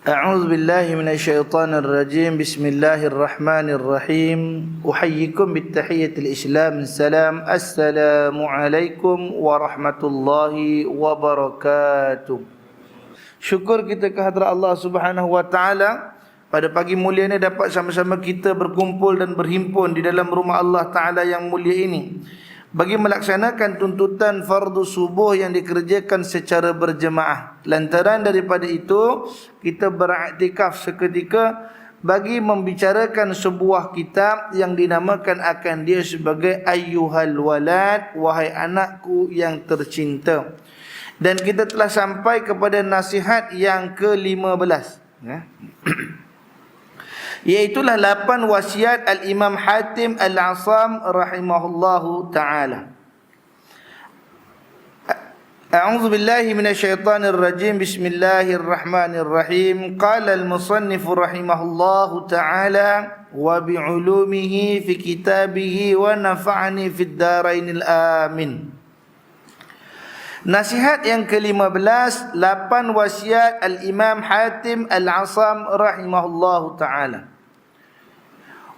أعوذ بالله من الشيطان الرجيم بسم الله الرحمن الرحيم أحييكم بالتحية الإسلام السلام عليكم ورحمة الله وبركاته. Syukur kita kehadrat Allah Subhanahu wa taala, pada pagi mulia ini dapat sama-sama kita berkumpul dan berhimpun di dalam rumah Allah Taala yang mulia ini bagi melaksanakan tuntutan fardu subuh yang dikerjakan secara berjemaah. Lantaran daripada itu, kita beraktikaf seketika bagi membicarakan sebuah kitab yang dinamakan akan dia sebagai Ayyuhal Walad, wahai anakku yang tercinta. Dan kita telah sampai kepada nasihat yang ke-15, ya. Iaitulah 8 wasiat Al-Imam Hatim Al-Asam rahimahullahu ta'ala. A'udzu billahi minasyaitonir rajim. Bismillahirrahmanirrahim. Qala al-musannif rahimahullahu ta'ala wa bi'ulumihi fi kitabihi wa nafa'ani fid darainil amin. Nasihat yang ke-15, 8 wasiat Al-Imam Hatim Al-Asam rahimahullahu ta'ala.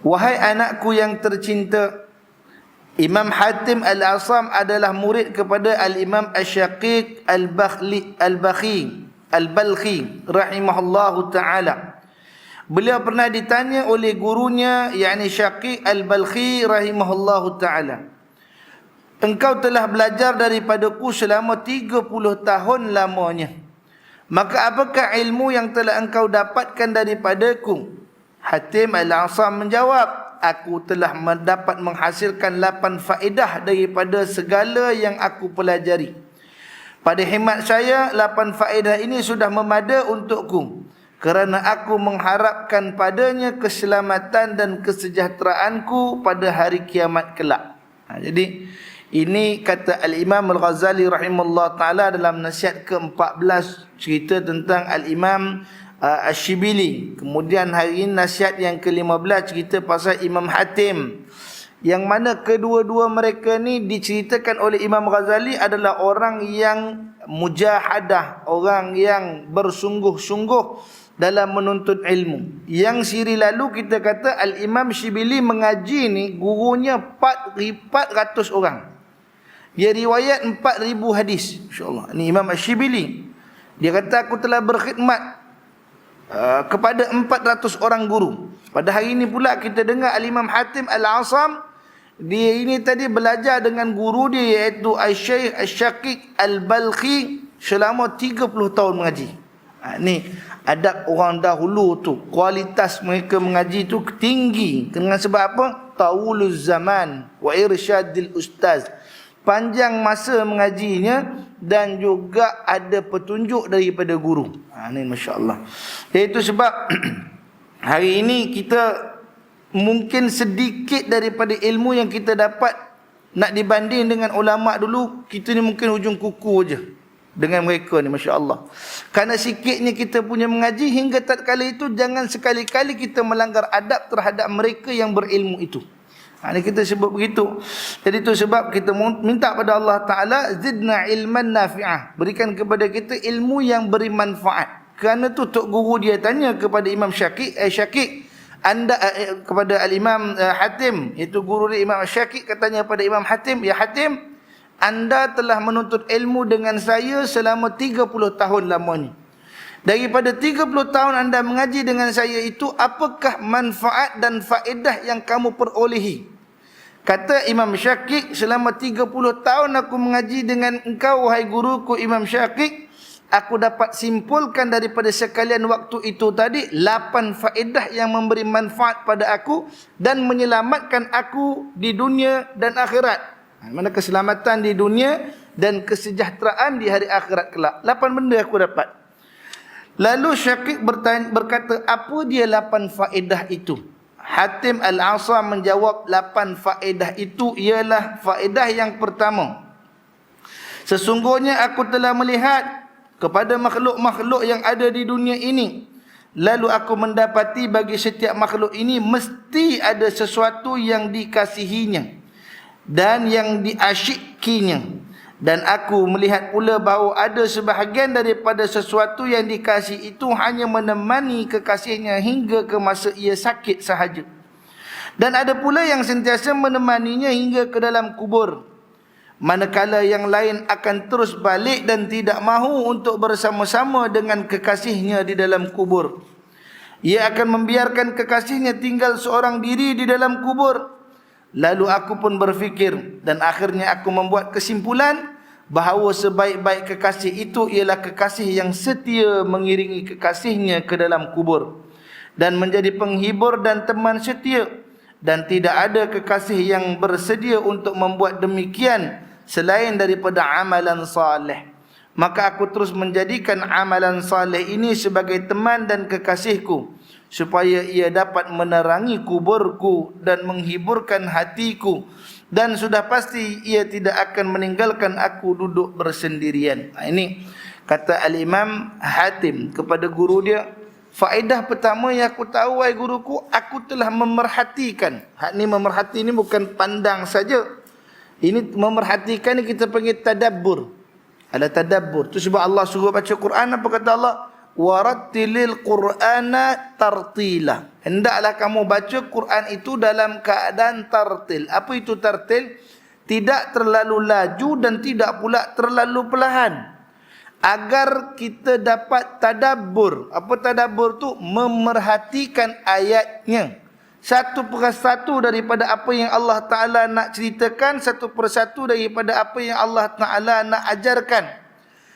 Wahai anakku yang tercinta, Imam Hatim Al-Asam adalah murid kepada Al-Imam Asy-Syaqiq Al-Balkhi rahimahullahu ta'ala. Beliau pernah ditanya oleh gurunya, yakni Syaqiq Al-Balkhi rahimahullahu ta'ala, engkau telah belajar daripadaku selama 30 tahun lamanya, maka apakah ilmu yang telah engkau dapatkan daripadaku? Hatim Al-Asam menjawab, aku telah mendapat menghasilkan 8 faedah daripada segala yang aku pelajari. Pada khidmat saya, 8 faedah ini sudah memada untukku, kerana aku mengharapkan padanya keselamatan dan kesejahteraanku pada hari kiamat kelak. Jadi ini kata Al-Imam Al-Ghazali rahimahullah ta'ala dalam nasihat ke-14, cerita tentang Al-Imam Asy-Syibili. Kemudian hari ini nasihat yang ke-15 cerita pasal Imam Hatim, yang mana kedua-dua mereka ni diceritakan oleh Imam Ghazali adalah orang yang mujahadah, orang yang bersungguh-sungguh dalam menuntut ilmu. Yang siri lalu kita kata Al-Imam Syibili mengaji ni gurunya 400 orang. Dia riwayat 4,000 hadis. Insya-Allah. Ni Imam Asy-Syibili. Dia kata aku telah berkhidmat kepada 400 orang guru. Pada hari ini pula kita dengar Al-Imam Hatim Al-Asam, dia ini tadi belajar dengan guru dia iaitu Al-Syaikh Asy-Syaqiq Al-Balkhi selama 30 tahun mengaji. Ni adab orang dahulu tu, kualitas mereka mengaji tu tinggi. Dengan sebab apa? Tawuluz zaman wa irsyadil ustaz. Panjang masa mengajinya dan juga ada petunjuk daripada guru. Ini masya-Allah. Iaitu sebab hari ini kita mungkin sedikit daripada ilmu yang kita dapat nak dibanding dengan ulama dulu, kita ni mungkin hujung kuku aja dengan mereka ni, masya-Allah. Kerana sikitnya kita punya mengaji, hingga tatkala itu jangan sekali-kali kita melanggar adab terhadap mereka yang berilmu itu. Ini kita sebut begitu. Jadi itu sebab kita minta pada Allah Ta'ala, zidna ilman nafi'ah, berikan kepada kita ilmu yang beri manfaat. Kerana tu tok guru dia tanya kepada Imam Syaqiq, anda kepada Al-Imam Hatim, itu guru dia Imam Syaqiq, katanya pada Imam Hatim, ya Hatim, anda telah menuntut ilmu dengan saya selama 30 tahun lamanya. Daripada 30 tahun anda mengaji dengan saya itu, apakah manfaat dan faedah yang kamu perolehi? Kata Imam Syaqiq, selama 30 tahun aku mengaji dengan engkau wahai guruku Imam Syaqiq, aku dapat simpulkan daripada sekalian waktu itu tadi 8 faedah yang memberi manfaat pada aku dan menyelamatkan aku di dunia dan akhirat. Mana keselamatan di dunia dan kesejahteraan di hari akhirat kelak. 8 benda aku dapat. Lalu Syaqiq berkata, apa dia 8 faedah itu? Hatim Al-Asam menjawab, 8 faedah itu ialah faedah yang pertama, sesungguhnya aku telah melihat kepada makhluk-makhluk yang ada di dunia ini, lalu aku mendapati bagi setiap makhluk ini mesti ada sesuatu yang dikasihinya dan yang diasyikinya, Dan aku melihat pula bahawa ada sebahagian daripada sesuatu yang dikasihi itu hanya menemani kekasihnya hingga ke masa ia sakit sahaja. Dan ada pula yang sentiasa menemaninya hingga ke dalam kubur, manakala yang lain akan terus balik dan tidak mahu untuk bersama-sama dengan kekasihnya di dalam kubur. Ia akan membiarkan kekasihnya tinggal seorang diri di dalam kubur. Lalu aku pun berfikir, dan akhirnya aku membuat kesimpulan bahawa sebaik-baik kekasih itu ialah kekasih yang setia mengiringi kekasihnya ke dalam kubur dan menjadi penghibur dan teman setia, dan tidak ada kekasih yang bersedia untuk membuat demikian selain daripada amalan saleh. Maka aku terus menjadikan amalan saleh ini sebagai teman dan kekasihku, supaya ia dapat menerangi kuburku dan menghiburkan hatiku, dan sudah pasti ia tidak akan meninggalkan aku duduk bersendirian. Ini kata Al-Imam Hatim kepada guru dia. Faedah pertama yang aku tahu, wahai guruku, aku telah memerhatikan. Hak ni memerhati ni bukan pandang saja. Ini memerhatikan ni kita panggil tadabbur. Ada tadabbur. Tu sebab Allah suruh baca Quran, apa kata Allah? Warattilil Qur'ana tartila. Hendaklah kamu baca Quran itu dalam keadaan tartil. Apa itu tartil? Tidak terlalu laju dan tidak pula terlalu perlahan, agar kita dapat tadabbur. Apa tadabbur tu? Memerhatikan ayatnya satu persatu daripada apa yang Allah Ta'ala nak ceritakan, satu persatu daripada apa yang Allah Ta'ala nak ajarkan.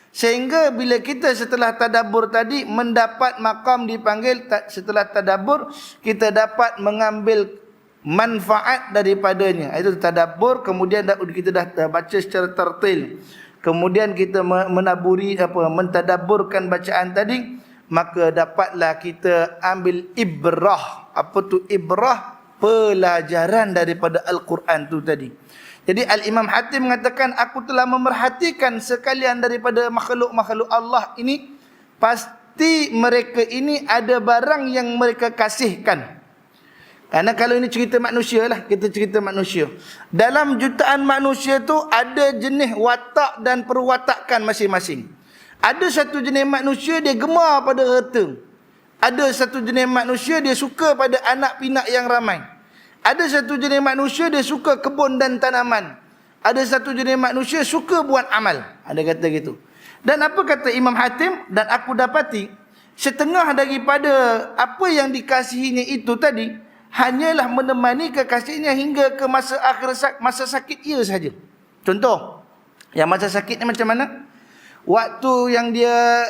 Sehingga bila kita setelah tadabbur tadi mendapat makam dipanggil, setelah tadabbur kita dapat mengambil manfaat daripadanya. Itu tadabbur. Kemudian kita dah baca secara tertil, kemudian kita mentadabburkan bacaan tadi, maka dapatlah kita ambil ibrah. Apa tu ibrah? Pelajaran daripada Al-Quran tu tadi. Jadi Al-Imam Hatim mengatakan, aku telah memerhatikan sekalian daripada makhluk-makhluk Allah ini, pasti mereka ini ada barang yang mereka kasihkan. Karena kalau ini cerita manusia lah, kita cerita manusia. Dalam jutaan manusia tu ada jenis watak dan perwatakan masing-masing. Ada satu jenis manusia dia gemar pada harta. Ada satu jenis manusia dia suka pada anak pinak yang ramai. Ada satu jenis manusia dia suka kebun dan tanaman. Ada satu jenis manusia suka buat amal. Ada kata gitu. Dan apa kata Imam Hatim? Dan aku dapati setengah daripada apa yang dikasihinya itu tadi hanyalah menemani kekasihnya hingga ke masa akhir, masa sakit ia saja. Contoh, yang masa sakit ni macam mana? Waktu yang dia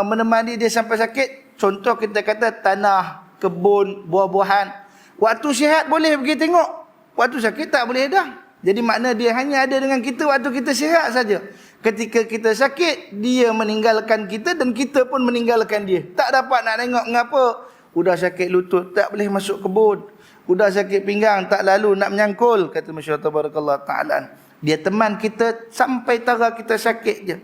menemani dia sampai sakit, contoh kita kata tanah, kebun, buah-buahan. Waktu sihat boleh pergi tengok, waktu sakit tak boleh dah. Jadi makna dia hanya ada dengan kita waktu kita sihat saja. Ketika kita sakit, dia meninggalkan kita dan kita pun meninggalkan dia. Tak dapat nak tengok mengapa. Udah sakit lutut, tak boleh masuk kebun. Udah sakit pinggang, tak lalu nak menyangkul. Kata Masya Tabarakallah Ta'ala. Dia teman kita sampai tara kita sakit je.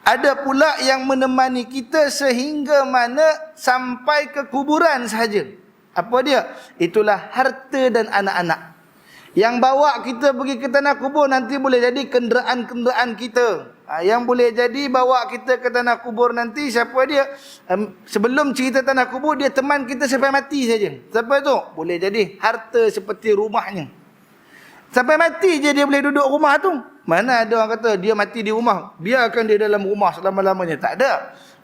Ada pula yang menemani kita sehingga mana sampai ke kuburan sahaja. Apa dia? Itulah harta dan anak-anak. Yang bawa kita pergi ke tanah kubur nanti boleh jadi kenderaan-kenderaan kita. Yang boleh jadi bawa kita ke tanah kubur nanti siapa dia? Sebelum cerita tanah kubur, dia teman kita sampai mati saja. Siapa tu? Boleh jadi harta seperti rumahnya. Sampai mati je dia boleh duduk rumah tu. Mana ada orang kata dia mati di rumah, biarkan dia dalam rumah selama-lamanya. Tak ada.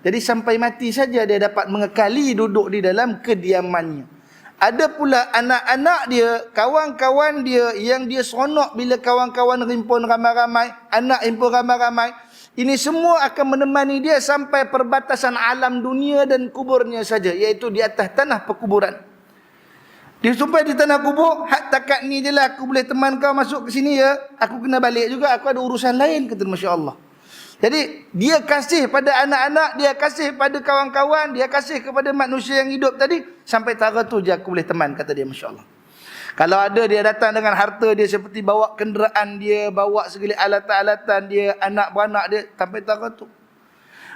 Jadi sampai mati saja dia dapat mengekali duduk di dalam kediamannya. Ada pula anak-anak dia, kawan-kawan dia yang dia seronok bila kawan-kawan himpun ramai-ramai, anak himpun ramai-ramai. Ini semua akan menemani dia sampai perbatasan alam dunia dan kuburnya saja, iaitu di atas tanah perkuburan. Dia sampai di tanah kubur, hak takat ni je lah aku boleh teman kau masuk ke sini ya. Aku kena balik juga, aku ada urusan lain, kata Masya Allah. Jadi dia kasih pada anak-anak, dia kasih pada kawan-kawan, dia kasih kepada manusia yang hidup tadi, sampai tara tu je aku boleh teman, kata dia, Masya Allah. Kalau ada dia datang dengan harta dia seperti bawa kenderaan dia, bawa segala alatan-alatan dia, anak beranak dia, sampai tara tu.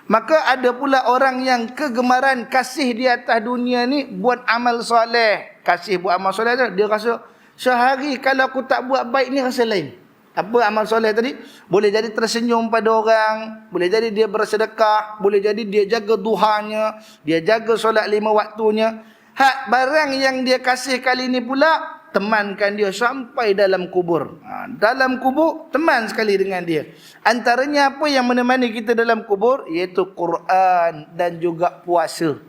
Maka ada pula orang yang kegemaran kasih di atas dunia ni buat amal soleh. Kasih buat amal soleh tu, dia rasa sehari kalau aku tak buat baik ni rasa lain. Apa amal soleh tadi? Boleh jadi tersenyum pada orang, boleh jadi dia bersedekah, boleh jadi dia jaga duhanya, dia jaga solat 5 waktunya. Hak barang yang dia kasih kali ini pula, temankan dia sampai dalam kubur. Dalam kubur, teman sekali dengan dia. Antaranya apa yang menemani kita dalam kubur? Iaitu Quran dan juga puasa.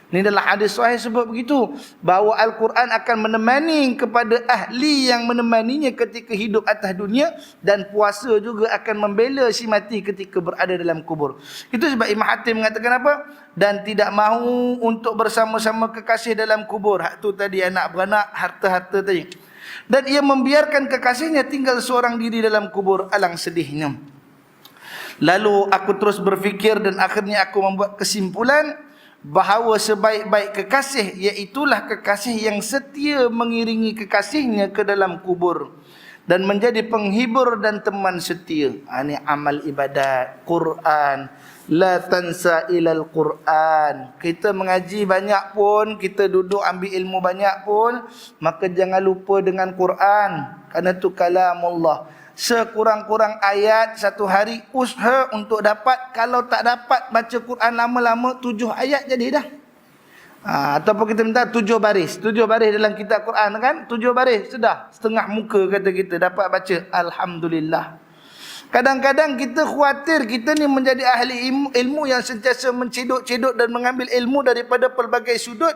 Ini dalam hadis sahih sebut begitu, bahawa Al-Quran akan menemani kepada ahli yang menemaninya ketika hidup atas dunia, dan puasa juga akan membela si mati ketika berada dalam kubur. Itu sebab Imam Hatim mengatakan apa? Dan tidak mahu untuk bersama-sama kekasih dalam kubur. Hak tu tadi anak beranak, harta-harta tadi. Dan ia membiarkan kekasihnya tinggal seorang diri dalam kubur, alang sedihnya. Lalu aku terus berfikir dan akhirnya aku membuat kesimpulan bahawa sebaik-baik kekasih iaitulah kekasih yang setia mengiringi kekasihnya ke dalam kubur dan menjadi penghibur dan teman setia. Ini amal ibadat, Quran. La tansa ilal Quran. Kita mengaji banyak pun, kita duduk ambil ilmu banyak pun, maka jangan lupa dengan Quran. Kerana itu kalamullah. Sekurang-kurang ayat satu hari, usaha untuk dapat. Kalau tak dapat baca Quran lama-lama, 7 ayat jadi dah. Ataupun kita minta 7 baris. 7 baris dalam kitab Quran kan, 7 baris sudah setengah muka kata kita dapat baca. Alhamdulillah. Kadang-kadang kita khawatir kita ni menjadi ahli ilmu yang sentiasa mencedok-cedok dan mengambil ilmu daripada pelbagai sudut,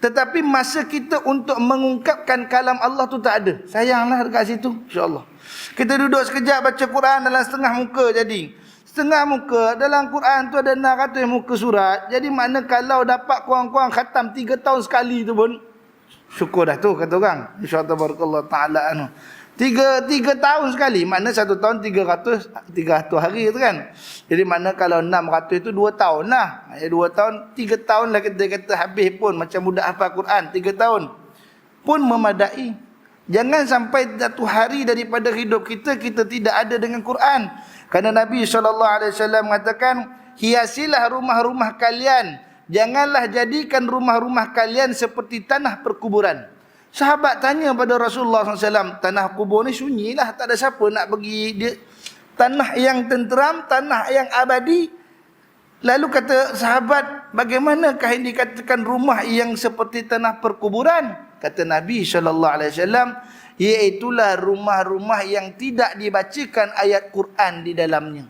tetapi masa kita untuk mengungkapkan kalam Allah tu tak ada. Sayanglah dekat situ, insya-Allah. Kita duduk sekejap baca Quran dalam setengah muka jadi. Setengah muka dalam Quran tu ada 600 muka surat. Jadi makna kalau dapat kurang-kurang khatam 3 tahun sekali tu pun syukur dah tu kata orang. Insya-Allah barakallahu taala anu. 3 tahun sekali, makna 1 tahun 300 hari tu kan. Jadi makna kalau 600 itu 2 tahun lah. 2 tahun, 3 tahun lah kita kata habis pun macam budak hafal Quran, 3 tahun pun memadai. Jangan sampai satu hari daripada hidup kita tidak ada dengan Quran. Kerana Nabi SAW mengatakan, hiasilah rumah-rumah kalian, janganlah jadikan rumah-rumah kalian seperti tanah perkuburan. Sahabat tanya pada Rasulullah SAW, tanah kubur ni sunyi lah, tak ada siapa nak pergi dia. Tanah yang tenteram, tanah yang abadi. Lalu kata sahabat, bagaimanakah yang dikatakan rumah yang seperti tanah perkuburan? Kata Nabi SAW, iaitulah rumah-rumah yang tidak dibacakan ayat Quran di dalamnya.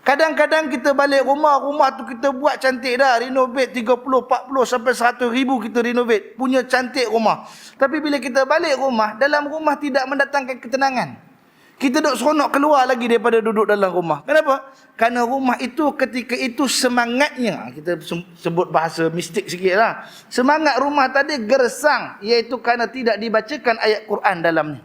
Kadang-kadang kita balik rumah tu kita buat cantik dah, renovate 30, 40 sampai 100 ribu kita renovate, punya cantik rumah. Tapi bila kita balik rumah, dalam rumah tidak mendatangkan ketenangan. Kita duduk seronok keluar lagi daripada duduk dalam rumah. Kenapa? Kerana rumah itu ketika itu semangatnya, kita sebut bahasa mistik sikit lah, semangat rumah tadi gersang, iaitu kerana tidak dibacakan ayat Quran dalamnya.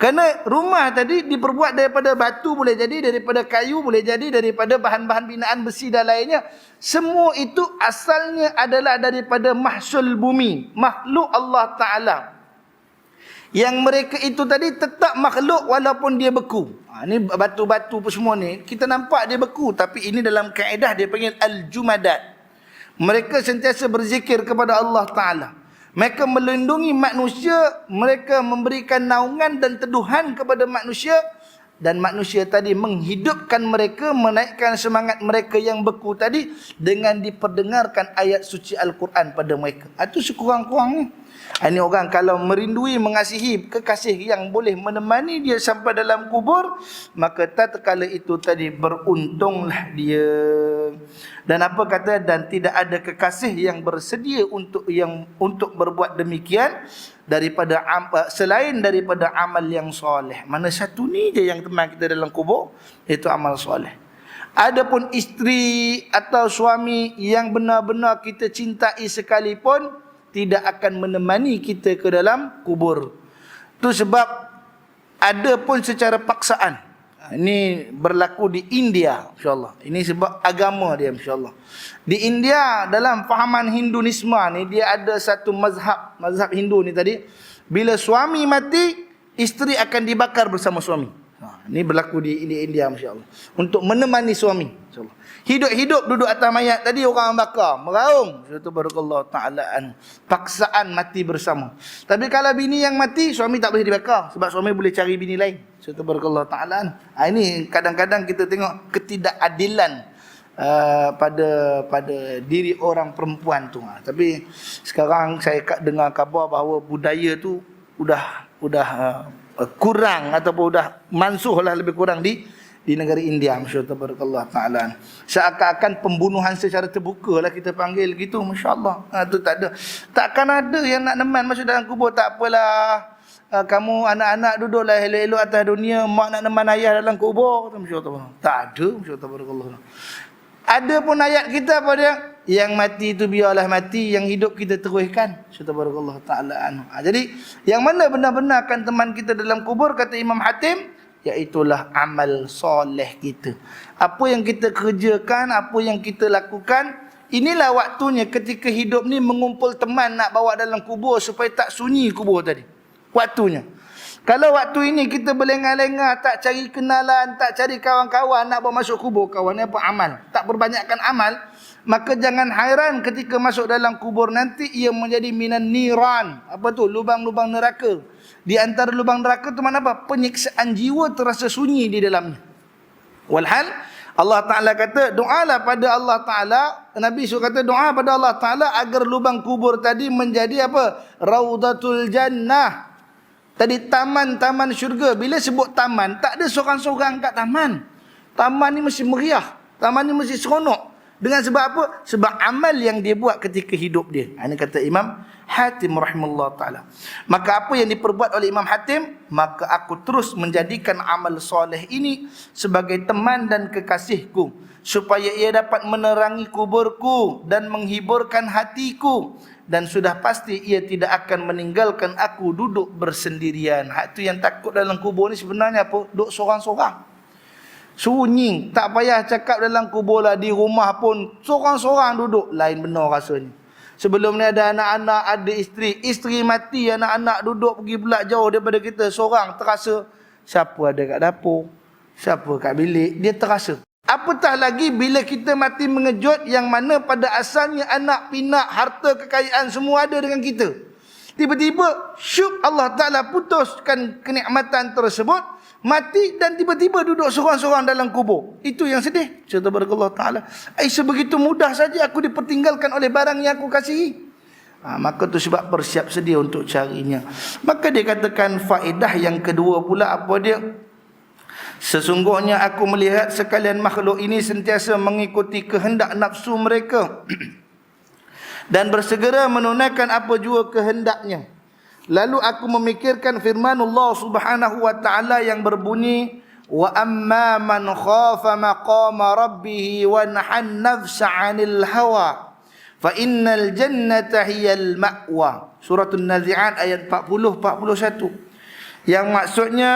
Kerana rumah tadi diperbuat daripada batu, boleh jadi daripada kayu, boleh jadi daripada bahan-bahan binaan besi dan lainnya. Semua itu asalnya adalah daripada mahsul bumi, makhluk Allah Ta'ala. Yang mereka itu tadi tetap makhluk walaupun dia beku. Ni batu-batu pun semua ni, kita nampak dia beku, tapi ini dalam kaedah dia panggil al-jumadat. Mereka sentiasa berzikir kepada Allah Ta'ala. Mereka melindungi manusia, mereka memberikan naungan dan teduhan kepada manusia, dan manusia tadi menghidupkan mereka, menaikkan semangat mereka yang beku tadi dengan diperdengarkan ayat suci Al-Quran pada mereka. Itu sekurang-kurangnya. Ini orang kalau merindui, mengasihi kekasih yang boleh menemani dia sampai dalam kubur, maka tatkala itu tadi beruntunglah dia. Dan apa kata, dan tidak ada kekasih yang bersedia untuk berbuat demikian daripada selain daripada amal yang soleh. Mana satu ni je yang teman kita dalam kubur, itu amal soleh. Adapun isteri atau suami yang benar-benar kita cintai sekalipun, tidak akan menemani kita ke dalam kubur. Itu sebab ada pun secara paksaan. Ini berlaku di India, insyaAllah. Ini sebab agama dia, insyaAllah. Di India, dalam fahaman Hinduisme ni, dia ada satu mazhab Hindu ni tadi. Bila suami mati, isteri akan dibakar bersama suami. Ini berlaku di India, masya-Allah. Untuk menemani suami, insya-Allah. Hidup-hidup duduk atas mayat tadi orang bakar, meraung. Subhanallah taala paksaan mati bersama. Tapi kalau bini yang mati, suami tak boleh dibakar sebab suami boleh cari bini lain. Subhanallah taala. Ini kadang-kadang kita tengok ketidakadilan pada diri orang perempuan tu. Tapi sekarang saya dengar khabar bahawa budaya tu udah kurang ataupun dah mansuh lah, lebih kurang di negara India, masya-Allah taala. Seakan-akan pembunuhan secara terbuka lah kita panggil gitu, masya-Allah. Tu tak ada. Takkan ada yang nak neman masuk dalam kubur. Tak apalah, kamu anak-anak duduklah elok-elok atas dunia, mak nak neman ayah dalam kubur, masya-Allah. Tak ada, masya-Allah. Ada pun ayat kita apa dia? Yang mati itu biarlah mati, yang hidup kita teruskan. Subhanallah taala. Jadi yang mana benar-benar akan teman kita dalam kubur, kata Imam Hatim, iaitulah amal soleh kita. Apa yang kita kerjakan, apa yang kita lakukan, inilah waktunya ketika hidup ni mengumpul teman nak bawa dalam kubur supaya tak sunyi kubur tadi. Waktunya. Kalau waktu ini kita berlengah-lengah, tak cari kenalan, tak cari kawan-kawan nak bawa masuk kubur, kawannya apa? Amal. Tak berbanyakkan amal, maka jangan hairan ketika masuk dalam kubur nanti ia menjadi minan niran. Apa tu? Lubang-lubang neraka. Di antara lubang neraka tu mana apa? Penyiksaan jiwa terasa sunyi di dalamnya. Walhal Allah Ta'ala kata, doalah pada Allah Ta'ala. Nabi suruh kata, doa pada Allah Ta'ala agar lubang kubur tadi menjadi apa? Raudatul Jannah. Tadi taman-taman syurga. Bila sebut taman, tak ada seorang-seorang kat taman. Taman ni mesti meriah. Taman ni mesti seronok. Dengan sebab apa? Sebab amal yang dia buat ketika hidup dia. Ini kata Imam Hatim rahimahullah ta'ala. Maka apa yang diperbuat oleh Imam Hatim? Maka aku terus menjadikan amal soleh ini sebagai teman dan kekasihku, supaya ia dapat menerangi kuburku dan menghiburkan hatiku. Dan sudah pasti ia tidak akan meninggalkan aku duduk bersendirian. Hak tu yang takut dalam kubur ni sebenarnya apa? Duduk seorang-seorang. Sunyi. Tak payah cakap dalam kubur lah. Di rumah pun seorang-seorang duduk. Lain benar rasanya. Sebelum ni ada anak-anak, ada isteri. Isteri mati, anak-anak duduk pergi pula jauh daripada kita. Seorang terasa. Siapa ada kat dapur? Siapa kat bilik? Dia terasa. Apatah lagi bila kita mati mengejut, yang mana pada asalnya anak, pinak, harta, kekayaan semua ada dengan kita. Tiba-tiba syuk Allah Ta'ala putuskan kenikmatan tersebut, mati dan tiba-tiba duduk seorang-seorang dalam kubur. Itu yang sedih. Cerita Allah Ta'ala, sebegitu mudah saja aku dipertinggalkan oleh barang yang aku kasihi. Maka tu sebab bersiap sedia untuk carinya. Maka dia katakan faedah yang kedua pula apa dia? Sesungguhnya aku melihat sekalian makhluk ini sentiasa mengikuti kehendak nafsu mereka dan bersegera menunaikan apa jua kehendaknya. Lalu aku memikirkan firman Allah Subhanahu wa taala yang berbunyi, wa amma man khafa maqama rabbih wa nahan nafsa 'anil hawa fa innal jannata hiyal ma'wa. Surah An-Nazi'at ayat 40-41. Yang maksudnya,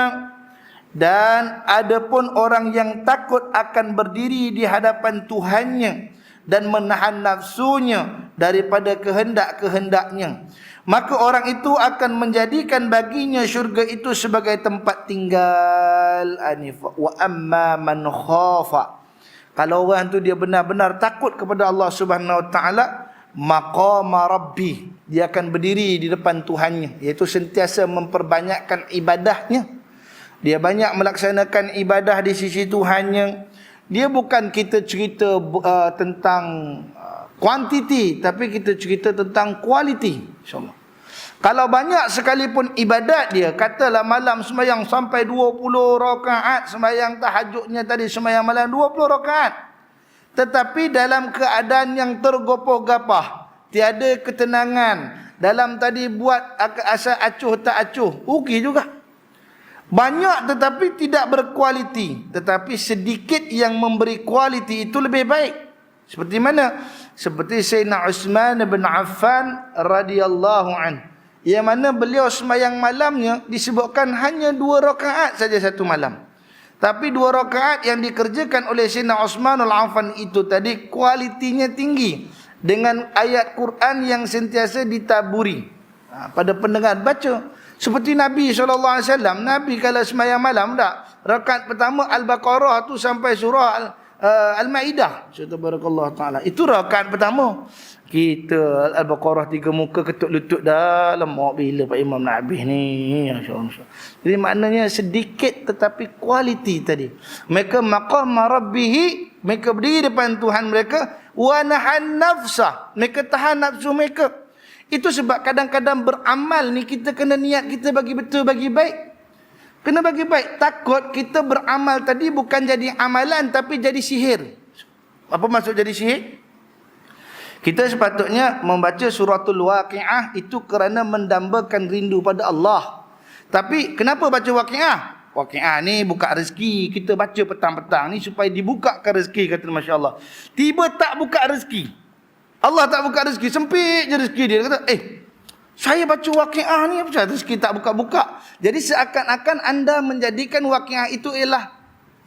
dan adapun orang yang takut akan berdiri di hadapan Tuhannya dan menahan nafsunya daripada kehendak-kehendaknya, maka orang itu akan menjadikan baginya syurga itu sebagai tempat tinggal. Wa amma man khafa, kalau orang tu dia benar-benar takut kepada Allah Subhanahu wa taala, maqama rabbi, dia akan berdiri di depan Tuhannya, iaitu sentiasa memperbanyakkan ibadahnya. Dia banyak melaksanakan ibadah di sisi Tuhannya. Dia bukan kita cerita tentang kuantiti, tapi kita cerita tentang kualiti, insyaAllah. Kalau banyak sekalipun ibadat dia, katalah malam sembahyang sampai 20 rakaat, sembahyang tahajudnya tadi sembahyang malam 20 rakaat, tetapi dalam keadaan yang tergopoh-gapah, tiada ketenangan, dalam tadi buat asal acuh tak acuh, rugi juga. Banyak tetapi tidak berkualiti, tetapi sedikit yang memberi kualiti itu lebih baik. Seperti mana? Seperti Sayyidina Uthman bin Affan radhiyallahu an, yang mana beliau sembahyang malamnya disebutkan hanya 2 rakaat saja satu malam. Tapi 2 rakaat yang dikerjakan oleh Sayyidina Uthman al-Affan itu tadi kualitinya tinggi, dengan ayat Quran yang sentiasa ditaburi pada pendengar baca. Seperti Nabi SAW, Nabi kalau sembahyang malam tak, rakaat pertama Al-Baqarah tu sampai surah Al-Ma'idah. Subhanallah taala. Itu rakaat pertama. Kita Al-Baqarah 3 muka ketuk lutut dah. Lama bila Pak Imam nak habis ni. Masya-Allah. Jadi maknanya sedikit tetapi kualiti tadi. Mereka maqam rabbih, mereka berdiri depan Tuhan mereka, wa nahan nafsa, mereka tahan nafsu mereka. Itu sebab kadang-kadang beramal ni kita kena niat kita bagi betul, bagi baik. Kena bagi baik. Takut kita beramal tadi bukan jadi amalan tapi jadi sihir. Apa maksud jadi sihir? Kita sepatutnya membaca suratul Waqiah itu kerana mendambakan rindu pada Allah. Tapi kenapa baca Waqiah? Waqiah ni buka rezeki. Kita baca petang-petang ni supaya dibukakan rezeki, kata Masya Allah. Tiba tak buka rezeki. Allah tak buka rezeki, sempit je rezeki dia. Dia kata, saya baca Waqiah ni, apa rezeki tak buka-buka. Jadi seakan-akan anda menjadikan Waqiah itu ialah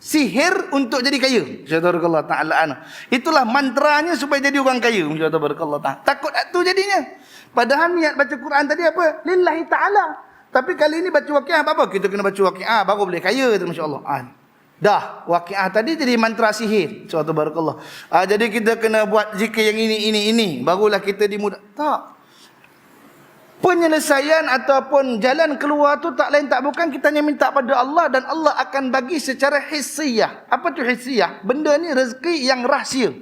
sihir untuk jadi kaya. Subhanallah ta'ala. Itulah mantranya supaya jadi orang kaya. Subhanallah ta'ala. Takut tu jadinya. Padahal niat baca Quran tadi apa? Lillahi ta'ala. Tapi kali ini baca Waqiah apa? Kita kena baca Waqiah baru boleh kaya. Masya Allah. Dah, Waqiah tadi jadi mantra sihir. Subhanallah. Jadi kita kena buat zikir yang ini. Barulah kita dimudah. Tak. Penyelesaian ataupun jalan keluar tu tak lain tak bukan kita hanya minta pada Allah dan Allah akan bagi secara hissiyah. Apa tu hissiyah? Benda ni rezeki yang rahsia.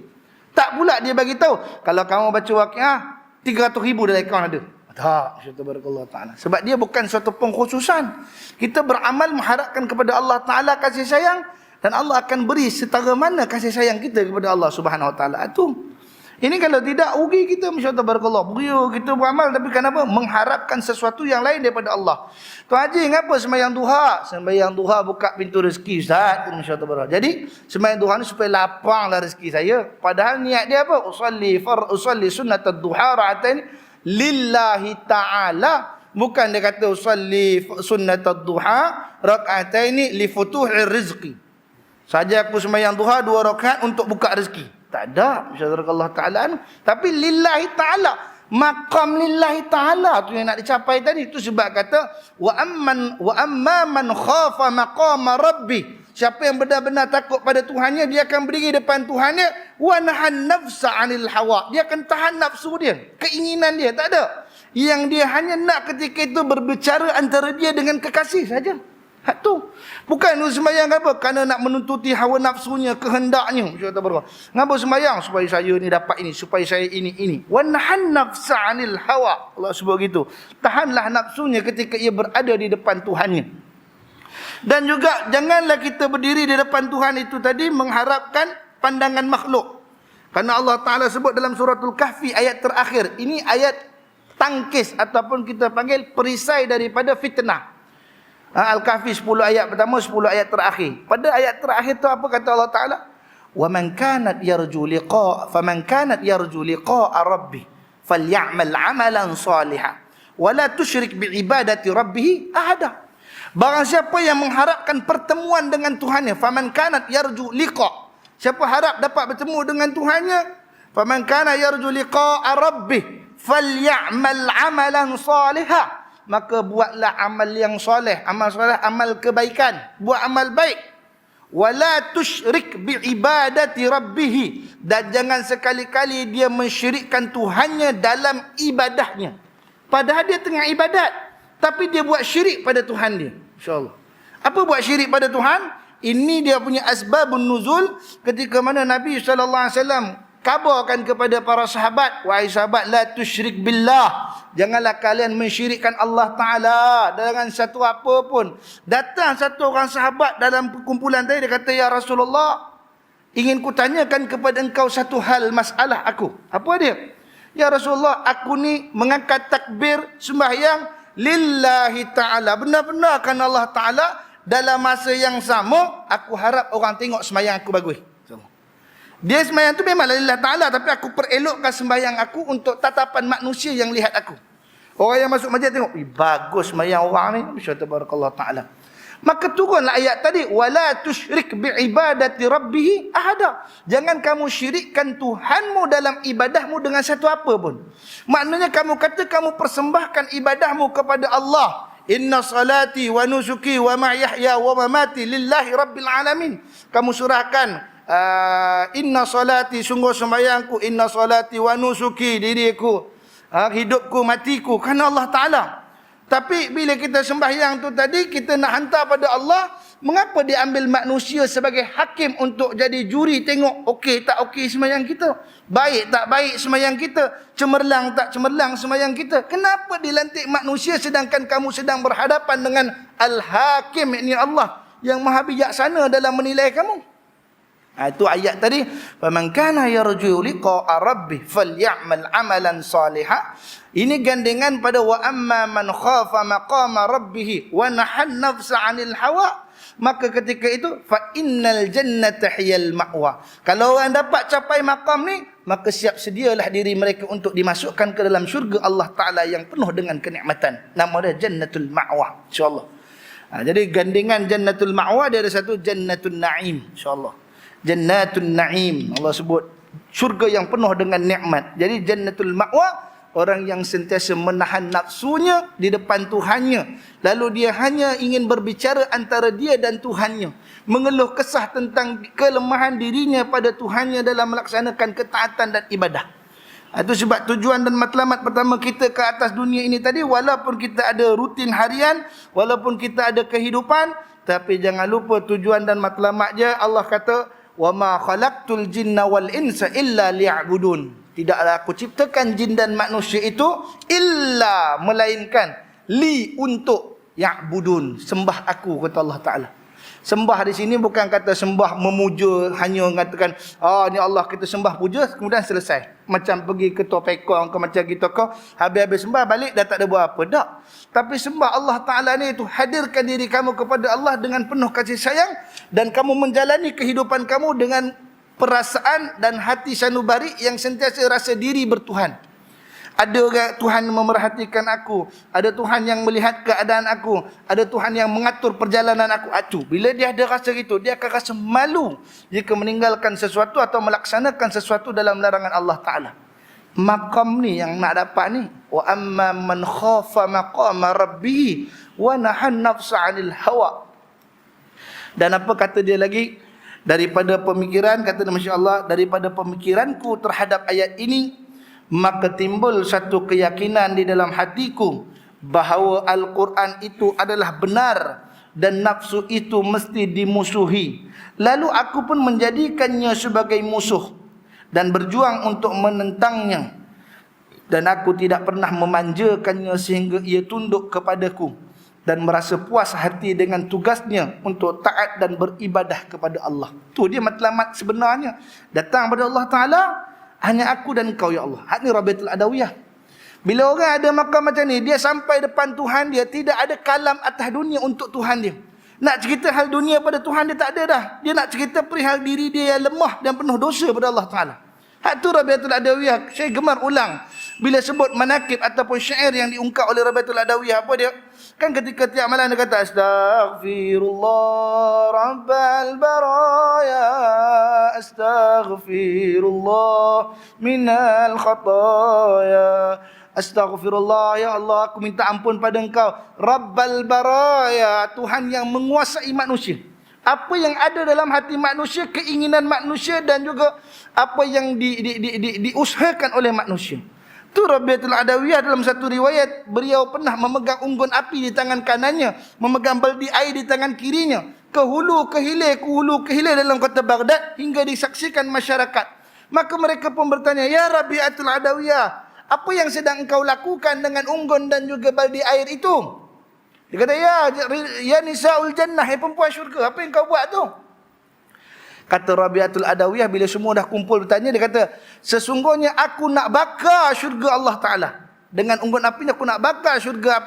Tak pula dia bagi tahu kalau kamu baca Waqiah 300,000 dalam akaun ada. Tak, subhanallah taala. Sebab dia bukan suatu pengkhususan. Kita beramal mengharapkan kepada Allah Taala kasih sayang dan Allah akan beri setara mana kasih sayang kita kepada Allah Subhanahu Wa Taala itu. Ini kalau tidak rugi kita, masyaallah barakallah. Kita beramal tapi kenapa? Mengharapkan sesuatu yang lain daripada Allah. Tuan Haji, ngapa sembahyang duha? Sembahyang duha buka pintu rezeki, Ustaz. Masyaallah barakallah. Jadi sembahyang duha ni supaya lapanglah rezeki saya. Padahal niat dia apa? Usalli sunnatad duha ra'atain lillahi ta'ala. Bukan dia kata usalli sunnatad duha rak'ataini li futuhir rizqi. Saja aku sembahyang duha 2 rakaat untuk buka rezeki. Tak ada, masyaallah taala. Tapi lillahi taala, maqam lillahi taala tu yang nak dicapai tadi. Itu sebab kata wa amma man khafa maqama rabbi. Siapa yang benar-benar takut pada Tuhannya, dia akan berdiri depan Tuhannya, wa nahan nafsa 'anil hawa. Dia akan tahan nafsu dia, keinginan dia tak ada. Yang dia hanya nak ketika itu berbicara antara dia dengan kekasih saja. Hak tu. Bukan sembahyang apa? Kerana nak menuntuti hawa nafsunya, kehendaknya. Ngapa sembahyang? Supaya saya ni dapat ini, supaya saya ini. Wa nahan nafsa 'anil hawa. Allah sebut gitu. Tahanlah nafsunya ketika ia berada di depan Tuhannya. Dan juga janganlah kita berdiri di depan Tuhan itu tadi mengharapkan pandangan makhluk. Karena Allah Taala sebut dalam suratul Kahfi ayat terakhir. Ini ayat tangkis ataupun kita panggil perisai daripada fitnah. Al-Kahfi 10 ayat pertama, 10 ayat terakhir. Pada ayat terakhir tu apa kata Allah Taala? Wa man kanat yarju liqa'a rabbih falyamal 'amalan salihan wa la tusyrik bi ibadati rabbih ahada. Barang siapa yang mengharapkan pertemuan dengan Tuhannya, faman kanat yarju liqa'. Siapa harap dapat bertemu dengan Tuhannya, faman kana yarju liqa'a rabbih falyamal 'amalan salihan. Maka buatlah amal yang soleh. Amal soleh, amal kebaikan. Buat amal baik. Wala tusyrik biibadati rabbih. Dan jangan sekali-kali dia mensyirikkan Tuhannya dalam ibadahnya. Padahal dia tengah ibadat, tapi dia buat syirik pada Tuhan dia. InsyaAllah. Apa buat syirik pada Tuhan? Ini dia punya asbabun nuzul. Ketika mana Nabi SAW kabarkan kepada para sahabat, wahai sahabat, la tusyrik billah, janganlah kalian mensyirikkan Allah Ta'ala dengan satu apa pun. Datang satu orang sahabat dalam perkumpulan tadi, dia kata, ya Rasulullah, ingin ku tanyakan kepada engkau satu hal masalah aku. Apa dia? Ya Rasulullah, aku ni mengangkat takbir sembahyang lillahi ta'ala, benar-benar kerana Allah Ta'ala. Dalam masa yang sama, aku harap orang tengok sembahyang aku bagus. Dia sembahyang tu memang lillah ta'ala, tapi aku perelokkan sembahyang aku untuk tatapan manusia yang lihat aku. Orang yang masuk masjid tengok, bagus sembahyang orang ni, masyaallah ta'ala. Maka turunlah ayat tadi, wala tusyrik biibadati rabbih ahada. Jangan kamu syirikkan Tuhanmu dalam ibadahmu dengan satu apa pun. Maknanya kamu kata kamu persembahkan ibadahmu kepada Allah. Inna salati wa nusuki wa mahyaya wa mamati lillahi rabbil alamin. Kamu surahkan inna salati, sungguh sembahyangku, inna salati wa nusuki, diriku, hidupku, matiku, kerana Allah Ta'ala. Tapi bila kita sembahyang tu tadi, kita nak hantar pada Allah, mengapa dia ambil manusia sebagai hakim untuk jadi juri tengok okey tak okey sembahyang kita, baik tak baik sembahyang kita, cemerlang tak cemerlang sembahyang kita? Kenapa dilantik manusia sedangkan kamu sedang berhadapan dengan Al-Hakim, yakni Allah yang maha bijaksana dalam menilai kamu? Itu ayat tadi, faman kana yarju liqa'a rabbih falyamal amalan salihah. Ini gandengan pada wa amma man khafa maqama rabbih wa nahan nafsa 'anil hawa, maka ketika itu fa innal jannata hiyal ma'wa. Kalau orang dapat capai makam ni, maka siap sedialah diri mereka untuk dimasukkan ke dalam syurga Allah Ta'ala yang penuh dengan kenikmatan. Nama dia Jannatul Ma'wa, insyaAllah. Jadi gandengan Jannatul Ma'wa, dia ada satu Jannatul Na'im, insyaAllah. Jannatul Na'im, Allah sebut syurga yang penuh dengan nikmat. Jadi Jannatul Ma'wa, orang yang sentiasa menahan nafsunya di depan Tuhannya, lalu dia hanya ingin berbicara antara dia dan Tuhannya, mengeluh kesah tentang kelemahan dirinya pada Tuhannya dalam melaksanakan ketaatan dan ibadah. Itu sebab tujuan dan matlamat pertama kita ke atas dunia ini tadi, walaupun kita ada rutin harian, walaupun kita ada kehidupan, tapi jangan lupa tujuan dan matlamatnya. Allah kata, wa ma khalaqtul jinna wal insa illa liya'budun. Tidaklah aku ciptakan jin dan manusia itu illa, melainkan li, untuk ya'budun, sembah aku, kata Allah Ta'ala. Sembah di sini bukan kata sembah memuja, hanya mengatakan ni Allah kita sembah puja kemudian selesai. Macam pergi ke topekong ke macam gitu kau, habis-habis sembah balik dah tak ada buat apa. Tak. Tapi sembah Allah Ta'ala ni itu hadirkan diri kamu kepada Allah dengan penuh kasih sayang, dan kamu menjalani kehidupan kamu dengan perasaan dan hati sanubari yang sentiasa rasa diri bertuhan. Ada orang Tuhan memerhatikan aku, ada Tuhan yang melihat keadaan aku, ada Tuhan yang mengatur perjalanan aku. Bila dia ada rasa gitu, dia akan rasa malu jika meninggalkan sesuatu atau melaksanakan sesuatu dalam larangan Allah Ta'ala. Maqam ni yang nak dapat ni, wa amma man khafa maqama rabbih wa nahan nafsa 'anil hawa. Dan apa kata dia lagi? Daripada pemikiran, kata Masya Allah, daripada pemikiranku terhadap ayat ini, maka timbul satu keyakinan di dalam hatiku bahawa Al-Quran itu adalah benar dan nafsu itu mesti dimusuhi. Lalu aku pun menjadikannya sebagai musuh dan berjuang untuk menentangnya. Dan aku tidak pernah memanjakannya sehingga ia tunduk kepadaku dan merasa puas hati dengan tugasnya untuk taat dan beribadah kepada Allah. Tu dia matlamat sebenarnya. Datang pada Allah Ta'ala, hanya aku dan kau ya Allah. Ini Rabiatul Adawiyah. Bila orang ada makam macam ni, dia sampai depan Tuhan dia, tidak ada kalam atas dunia untuk Tuhan dia. Nak cerita hal dunia pada Tuhan dia tak ada dah. Dia nak cerita perihal diri dia yang lemah dan penuh dosa pada Allah Ta'ala. Hak tu Rabiatul Adawiyah. Saya gemar ulang bila sebut manakib ataupun syair yang diungkap oleh Rabiatul Adawiyah. Apa dia? Kan ketika tiap malam dia kata, Astaghfirullah Rabbal Baraya, Astaghfirullah minal khataya. Astaghfirullah, ya Allah, aku minta ampun pada engkau, Rabbal Baraya, Tuhan yang menguasai manusia. Apa yang ada dalam hati manusia, keinginan manusia, dan juga apa yang diusahakan oleh manusia. Tu Rabiatul Adawiyah dalam satu riwayat, beliau pernah memegang unggun api di tangan kanannya, memegang baldi air di tangan kirinya, ke hulu ke hilir dalam kota Baghdad, hingga disaksikan masyarakat. Maka mereka pun bertanya, ya Rabiatul Adawiyah, apa yang sedang engkau lakukan dengan unggun dan juga baldi air itu? Dia kata, ya Nisaul Jannah, ya perempuan syurga, apa yang kau buat tu? Kata Rabiatul Adawiyah, bila semua dah kumpul bertanya, dia kata, sesungguhnya aku nak bakar syurga Allah Ta'ala. Dengan unggun api aku nak bakar syurga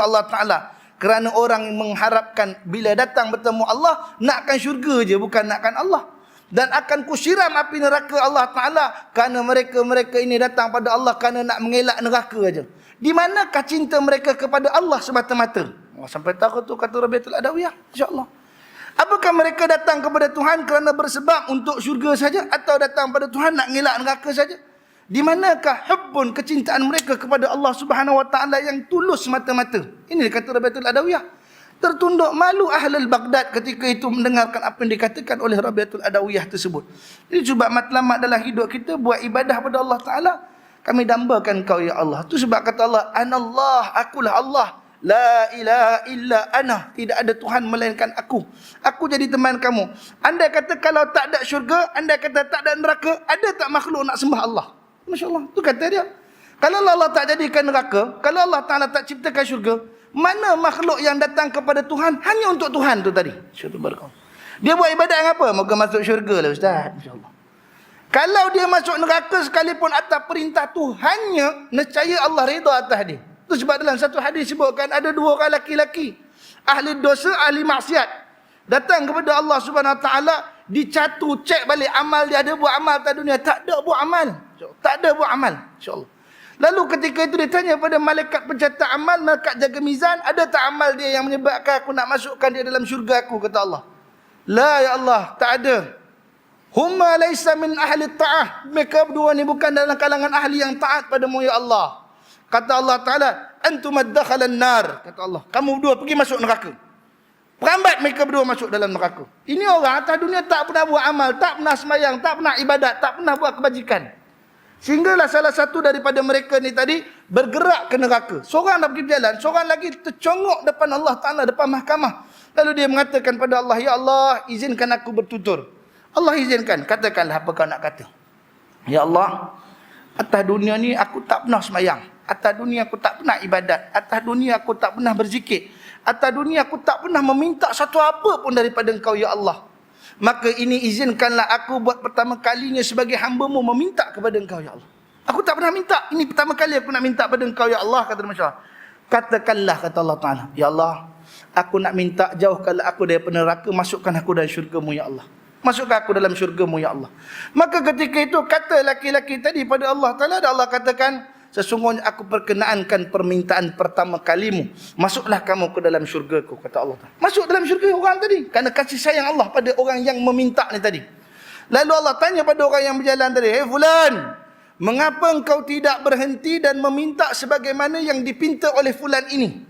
Allah Ta'ala. Kerana orang mengharapkan bila datang bertemu Allah, nakkan syurga je, bukan nakkan Allah. Dan akan kusiram api neraka Allah Ta'ala kerana mereka ini datang pada Allah kerana nak mengelak neraka aja. Di manakah cinta mereka kepada Allah semata-mata? Sampai tahu tu kata Rabiatul Adawiyah, insya-Allah. Apakah mereka datang kepada Tuhan kerana bersebab untuk syurga saja, atau datang pada Tuhan nak ngelak neraka saja? Di manakah hubbun, kecintaan mereka kepada Allah Subhanahu wa taala yang tulus mata-mata? Ini kata Rabi'atul Adawiyah. Tertunduk malu ahlul Baghdad ketika itu mendengarkan apa yang dikatakan oleh Rabi'atul Adawiyah tersebut. Jadi cuba matlamat dalam hidup kita buat ibadah pada Allah Taala. Kami dambakan kau ya Allah. Itu sebab kata Allah, Anallah, akulah Allah. La ilaha illa ana, tidak ada Tuhan melainkan aku. Aku jadi teman kamu. Anda kata kalau tak ada syurga, anda kata tak ada neraka, ada tak makhluk nak sembah Allah? Masya Allah, tu kata dia. Kalau Allah tak jadikan neraka, kalau Allah Ta'ala tak ciptakan syurga, mana makhluk yang datang kepada Tuhan hanya untuk Tuhan tu tadi? Dia buat ibadat yang apa? Moga masuk syurga lah Ustaz. InsyaAllah. Kalau dia masuk neraka sekalipun atas perintah Tuhannya, nescaya Allah redha atas dia. Itu sebab dalam satu hadis sebutkan ada dua orang laki-laki, ahli dosa, ahli maksiat, datang kepada Allah Subhanahu Wa Taala, dicatu, cek balik amal dia, ada buat amal tak dunia? Tak ada buat amal. Tak ada buat amal, insya-Allah. Lalu ketika itu ditanya pada malaikat pencatat amal, malaikat jaga mizan, ada tak amal dia yang menyebabkan aku nak masukkan dia dalam syurga aku? Kata Allah, la ya Allah, tak ada. Huma laysa min ahli ta'ah, mereka berdua ni bukan dalam kalangan ahli yang taat padamu ya Allah. Kata Allah Ta'ala, antum ad-dakhalan nar. Kata Allah, kamu berdua pergi masuk neraka. Perambat mereka berdua masuk dalam neraka. Ini orang atas dunia tak pernah buat amal, tak pernah sembahyang, tak pernah ibadat, tak pernah buat kebajikan. Sehinggalah salah satu daripada mereka ni tadi bergerak ke neraka. Seorang dah pergi berjalan, seorang lagi tercongok depan Allah Ta'ala, depan mahkamah. Lalu dia mengatakan pada Allah, ya Allah, izinkan aku bertutur. Allah izinkan, katakanlah apa kau nak kata. Ya Allah, atas dunia ni aku tak pernah sembahyang. Atas dunia aku tak pernah ibadat. Atas dunia aku tak pernah berzikir. Atas dunia aku tak pernah meminta satu apa pun daripada engkau ya Allah. Maka ini izinkanlah aku buat pertama kalinya sebagai hamba-Mu meminta kepada engkau ya Allah. Aku tak pernah minta. Ini pertama kali aku nak minta kepada engkau ya Allah, kata masyarakat. Katakanlah, kata Allah Ta'ala, ya Allah, aku nak minta jauhkanlah aku daripada neraka, masukkan aku dalam syurga-Mu ya Allah. Masukkan aku dalam syurga-Mu ya Allah. Maka ketika itu kata laki-laki tadi pada Allah Ta'ala, dan Allah katakan, sesungguhnya aku perkenaankan permintaan pertama kalimu. Masuklah kamu ke dalam syurgaku, kata Allah. Masuk dalam syurga orang tadi. Kerana kasih sayang Allah pada orang yang meminta ni tadi. Lalu Allah tanya pada orang yang berjalan tadi, hey fulan, mengapa engkau tidak berhenti dan meminta sebagaimana yang dipinta oleh fulan ini?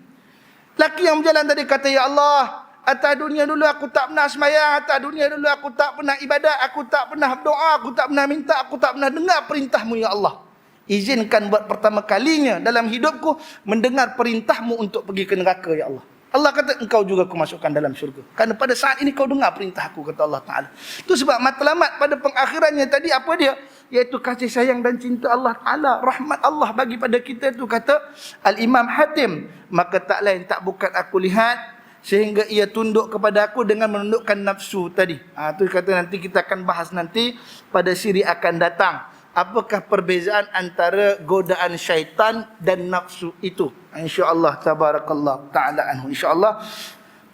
Laki yang berjalan tadi kata, ya Allah, atas dunia dulu aku tak pernah sembahyang, atas dunia dulu aku tak pernah ibadat, aku tak pernah berdoa, aku tak pernah minta, aku tak pernah dengar perintah-Mu ya Allah. Izinkan buat pertama kalinya dalam hidupku mendengar perintah-Mu untuk pergi ke neraka ya Allah. Allah kata, engkau juga aku masukkan dalam syurga. Kerana pada saat ini kau dengar perintahku, kata Allah Ta'ala. Itu sebab matlamat pada pengakhirannya tadi apa dia? Iaitu kasih sayang dan cinta Allah Ta'ala. Rahmat Allah bagi pada kita itu, kata Al-Imam Hatim. Maka tak lain tak bukan aku lihat, sehingga ia tunduk kepada aku dengan menundukkan nafsu tadi. Itu kata nanti kita akan bahas nanti pada siri akan datang. Apakah perbezaan antara godaan syaitan dan nafsu itu? InsyaAllah tabarakallah ta'ala anhu. InsyaAllah.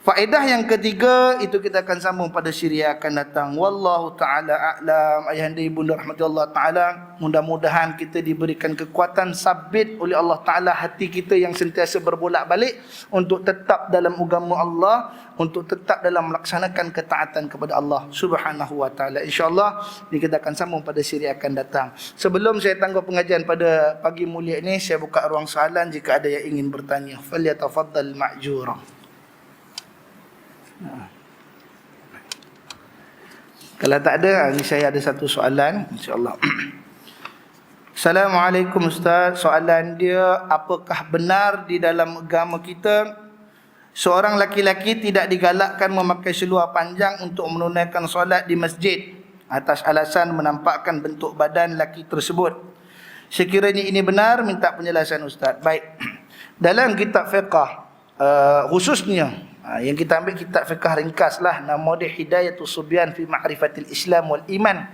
Faedah yang ketiga, itu kita akan sambung pada siri yang akan datang. Wallahu ta'ala a'lam. Ayahanda ibunda rahmatullah ta'ala, mudah-mudahan kita diberikan kekuatan sabit oleh Allah Ta'ala hati kita yang sentiasa berbolak balik untuk tetap dalam agama Allah, untuk tetap dalam melaksanakan ketaatan kepada Allah Subhanahu wa ta'ala. InsyaAllah ini kita akan sambung pada siri yang akan datang. Sebelum saya tangguh pengajian pada pagi mulia ini, saya buka ruang soalan jika ada yang ingin bertanya. Falyatafaddal ma'jura. Kalau tak ada, ini saya ada satu soalan, insyaAllah. Assalamualaikum Ustaz. Soalan dia, apakah benar di dalam agama kita seorang laki-laki tidak digalakkan memakai seluar panjang untuk menunaikan solat di masjid atas alasan menampakkan bentuk badan laki tersebut? Sekiranya ini benar, minta penjelasan Ustaz. Baik. Dalam kitab fiqah, khususnya yang kita ambil kitab fiqh ringkas lah, nama dia Hidayatus Subyan fi Ma'rifatil Islam wal Iman,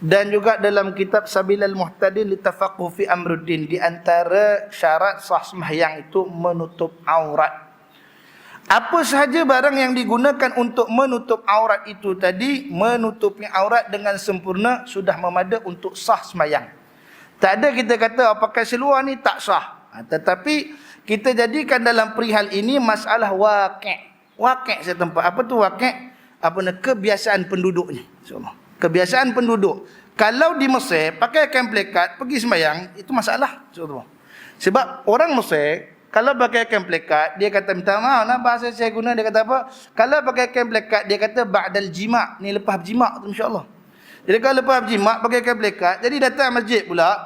dan juga dalam kitab Sabilal Muhtadin litafaqquh fi Amruddin, di antara syarat sah sembahyang itu menutup aurat. Apa sahaja barang yang digunakan untuk menutup aurat itu tadi, menutupi aurat dengan sempurna sudah memada untuk sah sembahyang. Tak ada kita kata pakai seluar ni tak sah. Tetapi kita jadikan dalam perihal ini masalah waqi'. Waqi' setempat. Apa tu waqi'? Apa nak kebiasaan penduduknya. InsyaAllah. Kebiasaan penduduk. Kalau di Mesir pakai kain plekat pergi sembahyang, itu masalah. Sebab orang Mesir kalau pakai kain plekat, dia kata minta maaf nah bahasa saya guna, dia kata apa? Kalau pakai kain plekat, dia kata ba'dal jima', ni lepas berjima' tu insya-Allah. Jadi kalau lepas berjima' pakai kain plekat, jadi datang masjid pula,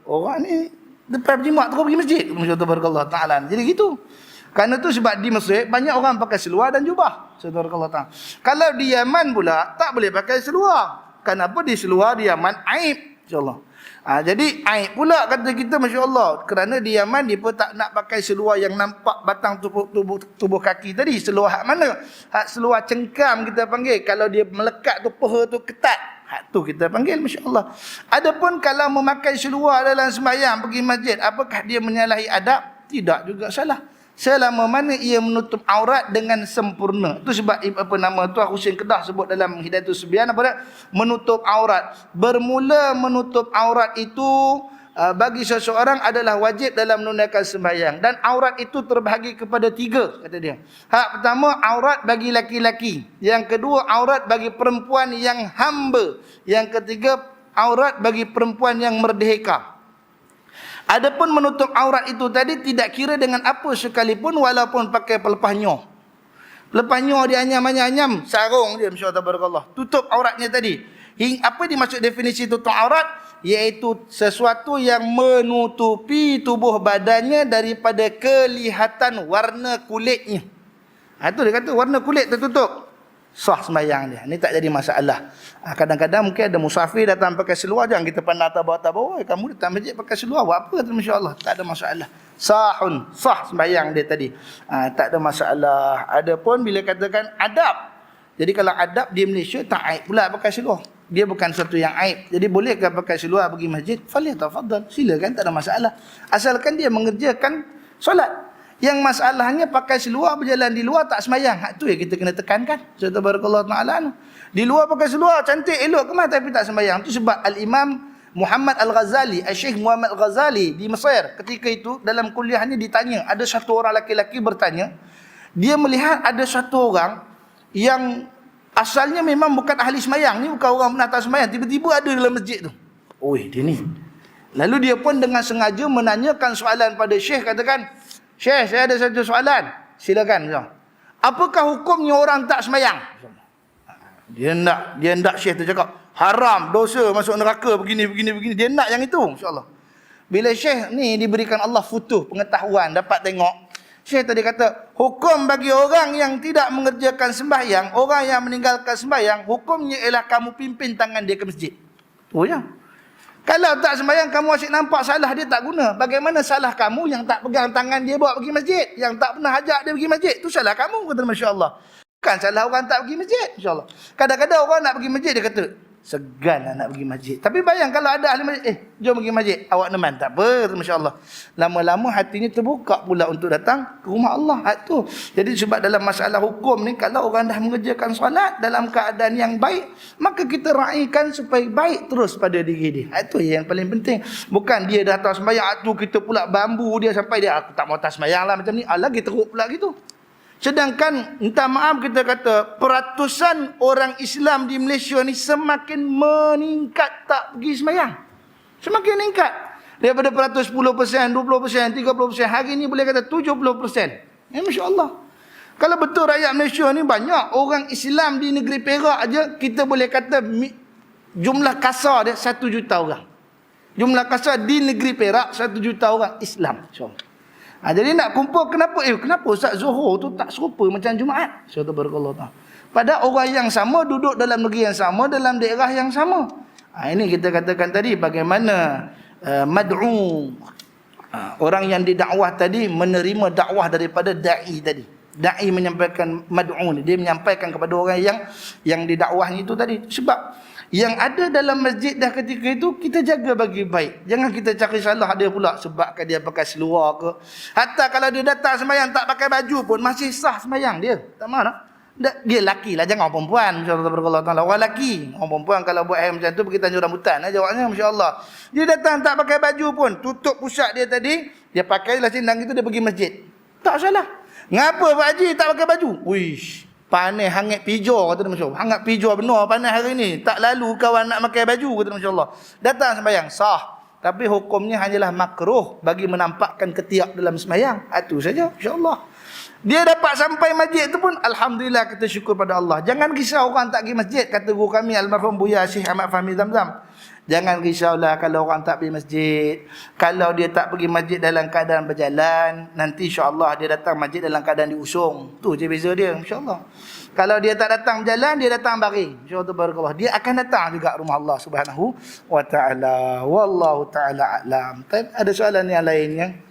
orang ni lepas berjima' terus pergi masjid. Masya-Allah tabarakallah taala. Jadi gitu. Kerana tu sebab di Mesir banyak orang pakai seluar dan jubah. Subhanallah taala. Kalau di Yaman pula tak boleh pakai seluar. Kenapa? Di seluar di Yaman aib, insya-Allah. Jadi aib pula kata kita, masya-Allah, kerana di Yaman dia pun tak nak pakai seluar yang nampak batang tubuh kaki tadi. Seluar hak mana? Hak seluar cengkam kita panggil. Kalau dia melekat tu paha tu ketat, hak tu kita panggil, masya-Allah. Adapun kalau memakai seluar dalam sembahyang pergi masjid, apakah dia menyalahi adab? Tidak juga salah. Selama mana ia menutup aurat dengan sempurna. Itu sebab apa nama Tuan Husin Kedah sebut dalam Hidayatus Subian apa dia? Menutup aurat. Bermula menutup aurat itu bagi seseorang adalah wajib dalam menunaikan sembahyang, dan aurat itu terbahagi kepada 3 kata dia. Hak pertama aurat bagi laki-laki, yang kedua aurat bagi perempuan yang hamba, yang ketiga aurat bagi perempuan yang merdeka. Adapun menutup aurat itu tadi tidak kira dengan apa sekalipun, walaupun pakai pelepah nyoh. Pelepah nyoh dia anyam-anyam, sarung dia, masya-Allah tabarakallah. Tutup auratnya tadi. Apa dimaksud definisi tutup aurat? Iaitu sesuatu yang menutupi tubuh badannya daripada kelihatan warna kulitnya. Itu dia kata warna kulit tertutup, sah sembahyang dia. Ni tak jadi masalah. Kadang-kadang mungkin ada musafir datang pakai seluar, jangan kita pandang tabau-tabau, kamu datang masjid pakai seluar buat apa? Masya-Allah, tak ada masalah. Sah sembahyang dia tadi. Tak ada masalah. Adapun bila katakan adab, jadi kalau adab di Malaysia tak aib pula pakai seluar. Dia bukan satu yang aib. Jadi bolehkah pakai seluar pergi masjid? Falyatafaddal, silakan, tak ada masalah. Asalkan dia mengerjakan solat. Yang masalahnya pakai seluar berjalan di luar tak sembahyang. Hak tu yang kita kena tekankan. Subhanallah taala. Di luar pakai seluar cantik elok kemas tapi tak sembahyang. Tu sebab Al-Imam Muhammad Al-Ghazali, Syekh Muhammad Al-Ghazali di Mesir ketika itu dalam kuliahnya ditanya, ada satu orang laki-laki bertanya, dia melihat ada satu orang yang asalnya memang bukan ahli sembahyang, ni bukan orang pernah tak sembahyang, tiba-tiba ada dalam masjid tu. Oi, dia ni. Lalu dia pun dengan sengaja menanyakan soalan pada Syekh, katakan, Syekh, saya ada satu soalan. Silakan. Apakah hukumnya orang tak sembahyang? Dia nak Syekh tu cakap, haram, dosa, masuk neraka, begini. Dia nak yang itu, insya-Allah. Bila Syekh ni diberikan Allah futuh, pengetahuan, dapat tengok, Syekh tadi kata, hukum bagi orang yang tidak mengerjakan sembahyang, orang yang meninggalkan sembahyang, hukumnya ialah kamu pimpin tangan dia ke masjid. Oh ya. Kalau tak sembahyang, kamu asyik nampak salah dia tak guna. Bagaimana salah kamu yang tak pegang tangan dia bawa pergi masjid, yang tak pernah ajak dia pergi masjid? Itu salah kamu, kata masya-Allah. Bukan salah orang tak pergi masjid, insya-Allah. Kadang-kadang orang nak pergi masjid, dia kata, segan lah nak pergi masjid. Tapi bayang kalau ada ahli masjid, jom pergi masjid, awak neman, tak apa, masya-Allah. Lama-lama hatinya terbuka pula untuk datang ke rumah Allah. Itu. Jadi sebab dalam masalah hukum ni, kalau orang dah mengerjakan solat dalam keadaan yang baik, maka kita raikan supaya baik terus pada diri dia. Itu yang paling penting. Bukan dia datang sembahyang, tu kita pula bambu dia sampai dia, aku tak mau tak sembahyang lah macam ni, lagi teruk pula gitu. Sedangkan, minta maaf kita kata, peratusan orang Islam di Malaysia ni semakin meningkat tak pergi sembahyang. Semakin meningkat. Daripada peratus 10%, 20%, 30%, hari ni boleh kata 70%. Masya Allah. Kalau betul rakyat Malaysia ni banyak orang Islam di negeri Perak aja, kita boleh kata jumlah kasar dia 1 juta orang. Jumlah kasar di negeri Perak 1 juta orang Islam. InsyaAllah. Jadi nak kumpul, kenapa Ustaz Zuhur tu tak serupa macam Jumaat? Subhanallah. Pada orang yang sama, duduk dalam negeri yang sama, dalam daerah yang sama. Ini kita katakan tadi bagaimana mad'u, orang yang didakwah tadi menerima dakwah daripada da'i tadi. Da'i menyampaikan mad'u ni, dia menyampaikan kepada orang yang didakwahnya itu tadi. Sebab yang ada dalam masjid dah ketika itu, kita jaga bagi baik. Jangan kita cari salah dia pula sebabkan dia pakai seluar ke. Hatta kalau dia datang sembahyang tak pakai baju pun masih sah sembahyang dia. Tak mana? Dia laki lah, jangan orang perempuan. Masya-Allah. Orang laki. Orang perempuan kalau buat macam tu pergi tanjung rambutan. Jawabnya masya-Allah. Dia datang tak pakai baju pun, tutup pusat dia tadi, dia pakai lah sindang itu, dia pergi masjid. Tak salah. Ngapa Pak Haji tak pakai baju? Wish. Panas hangat pijo kata dia, masya-Allah. Hangat pijo benar panas hari ni. Tak lalu kawan nak pakai baju kata dia, masya-Allah. Datang sembahyang sah. Tapi hukumnya hanyalah makruh bagi menampakkan ketiak dalam sembahyang. Itu saja, insya-Allah. Dia dapat sampai masjid tu pun alhamdulillah, kita syukur pada Allah. Jangan risau orang tak pergi masjid, kata guru kami almarhum Buya Syekh Ahmad Fahmi Zamzam. Jangan risaulah kalau orang tak pergi masjid. Kalau dia tak pergi masjid dalam keadaan berjalan, nanti insya-Allah dia datang masjid dalam keadaan diusung. Tu je beza dia, insya-Allah. Kalau dia tak datang berjalan, dia datang baring. Insya-Allah tabarakallah. Dia akan datang juga rumah Allah Subhanahu wa taala. Wallahu taala a'lam. Ada soalan yang lainnya?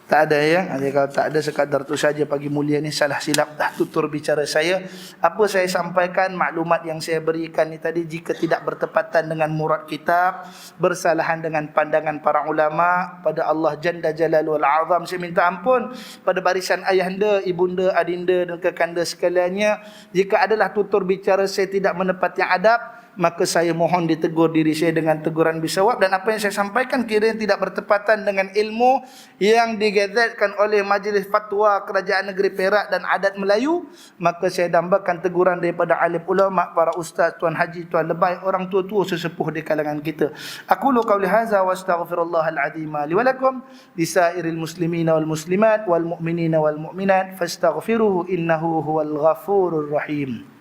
Tak ada ya. Kalau tak ada, sekadar tu saja pagi mulia ni, salah silap dah tutur bicara saya. Apa saya sampaikan, maklumat yang saya berikan ni tadi, jika tidak bertepatan dengan murad kitab, bersalahan dengan pandangan para ulama, pada Allah Jalla Jalalul Azam saya minta ampun. Pada barisan ayahanda, ibunda, adinda dan kekanda sekaliannya, jika adalah tutur bicara saya tidak menepati adab, maka saya mohon ditegur diri saya dengan teguran bisawab. Dan apa yang saya sampaikan kiranya tidak bertepatan dengan ilmu yang digazetkan oleh Majlis Fatwa Kerajaan Negeri Perak dan adat Melayu, maka saya dambakan teguran daripada alim ulama, para ustaz, tuan haji, tuan lebay, orang tua-tua sesepuh di kalangan kita. Aqulu qawli hadza wa astaghfirullahal azim li wa lakum lisairil muslimina wal muslimat wal mu'minina wal mu'minat fastaghfiruhu innahu huwal ghafurur rahim.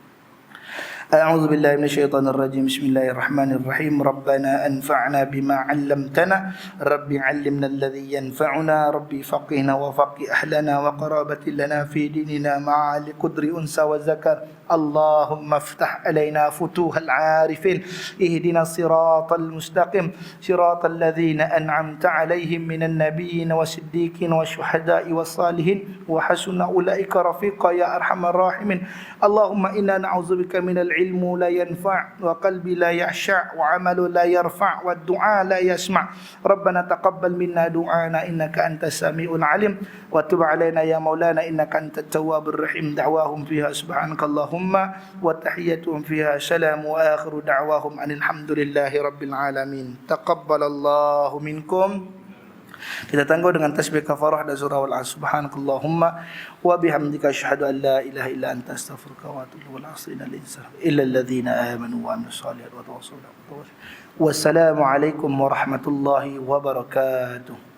أعوذ بالله من الشيطان الرجيم بسم الله الرحمن الرحيم ربنا أنفعنا بما علمتنا ربي علمنا الذي ينفعنا ربي فقهنا وفقه أهلنا وقرابة لنا في ديننا مع لقدر أنثى وذكر اللهم افتح علينا فتوح العارفين اهدنا الصراط المستقيم صراط الذين أنعمت عليهم من النبيين والصديقين والشهداء والصالحين وحسن أولئك رفيقا يا أرحم الراحمين اللهم إنا نعوذ بك من العلم لا ينفع وقلب لا يخشع وعمل لا يرفع والدعاء لا يسمع ربنا تقبل منا دعانا إنك أنت السميع العليم وتب علينا يا مولانا إنك أنت التواب الرحيم دعواهم فيها سبحانك اللهم وتحيتهم فيها سلام وآخر دعواهم أن الحمد لله رب العالمين تقبل الله منكم. Kita tangguh dengan tasbih kafarah dan surah Al-Asr. Subhanakallahumma wa bihamdika asyhadu an la ilaha illa anta astaghfiruka wa atubu ilaik. Illa alladhina amanu wa amilus solihati wa tawassaw bil haqqi. Wassalamu alaikum warahmatullahi wabarakatuh.